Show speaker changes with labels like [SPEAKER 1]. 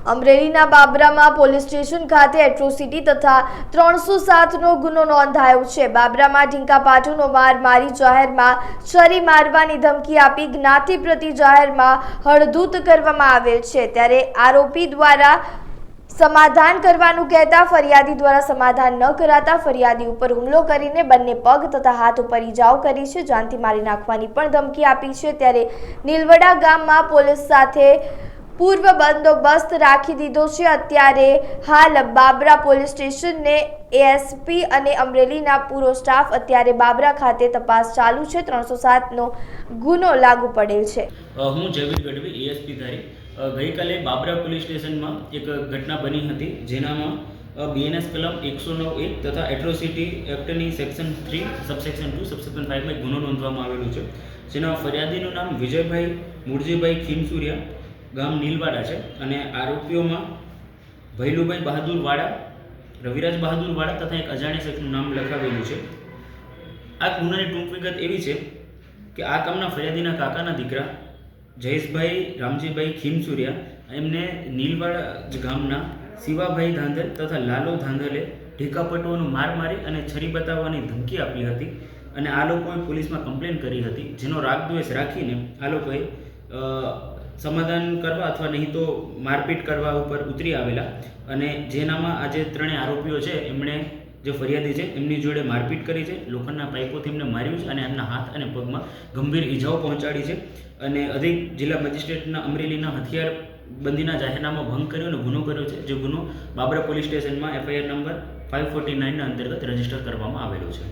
[SPEAKER 1] અમરેલીના બાબરામાં police station ખાતે atrocity તથા 307નો ગુનો નોંધાયો છે। બાબરામાં ઢીંકા પાટુનો માર મારી જાહેરમાં છરી મારવાની ધમકી આપી જ્ઞાતિ પ્રતિ જાહેરમાં હળધૂત કરવામાં આવેલ છે। ત્યારે આરોપી દ્વારા સમાધાન કરવાનું કહેતા ફરિયાદી દ્વારા સમાધાન ન કરાતા ફરિયાદી ઉપર હુમલો કરીને બંને પગ તથા હાથ ઉપર ઈજાઓ કરી છે। જાનથી મારી નાખવાની પણ ધમકી આપી છે। ત્યારે નીલવડા ગામમાં પોલીસ સાથે પૂર્વ બંદોબસ્ત રાખી દીધો છે। અત્યારે હાલ બાબરા પોલીસ સ્ટેશનને એએસપી અને અમરેલીના પૂરો સ્ટાફ અત્યારે બાબરા ખાતે તપાસ ચાલુ છે। 307નો ગુનો લાગુ પડેલ છે।
[SPEAKER 2] હું જયવીર ગઢવી એએસપી ધારી ગઈકાલે બાબરા પોલીસ સ્ટેશનમાં એક ઘટના બની હતી જેનામાં બીએનએસ કલમ 109(1) તથા એટ્રોસિટી એક્ટની સેક્શન 3 સબસેક્શન 2 સબસેક્શન 5 માં ગુનો નોંધવામાં આવેલો છે। જેના ફરિયાદીનું નામ વિજયભાઈ મૂળજીભાઈ ખીમસુરિયા ગામ નીલવાડા છે અને આરોપીઓમાં ભૈલુભાઈ બહાદુર વાડા, રવિરાજ બહાદુર વાડા તથા એક અજાણ્યા શખ્સનું નામ લખાવેલું છે। આ ગુનાની ટૂંક વિગત એવી છે કે આ કામના ફરિયાદીના કાકાના દીકરા જયેશભાઈ રામજીભાઈ ખીમસુરિયા એમને નીલવાડા ગામના શિવાભાઈ ધાંધલ તથા લાલો ધાંધલે ઢીકાપટુઓનો માર મારી અને છરી બતાવવાની ધમકી આપી હતી અને આ લોકોએ પોલીસમાં કમ્પ્લેન કરી હતી, જેનો રાગદ્વેષ રાખીને આ લોકોએ સમાધાન કરવા અથવા નહીં તો મારપીટ કરવા ઉપર ઉતરી આવેલા અને જેનામાં આજે ત્રણેય આરોપીઓ છે એમણે જે ફરિયાદી છે એમની જોડે મારપીટ કરી છે, લોખંડના પાઇપોથી એમને માર્યું છે અને એમના હાથ અને પગમાં ગંભીર ઈજાઓ પહોંચાડી છે અને અધિક જિલ્લા મેજિસ્ટ્રેટના અમરેલીના હથિયાર બંધીના જાહેરનામા ભંગ કર્યો અને ગુનો કર્યો છે, જે ગુનો બાબરા પોલીસ સ્ટેશનમાં FIR નંબર 549ના અંતર્ગત રજીસ્ટર કરવામાં આવેલો છે।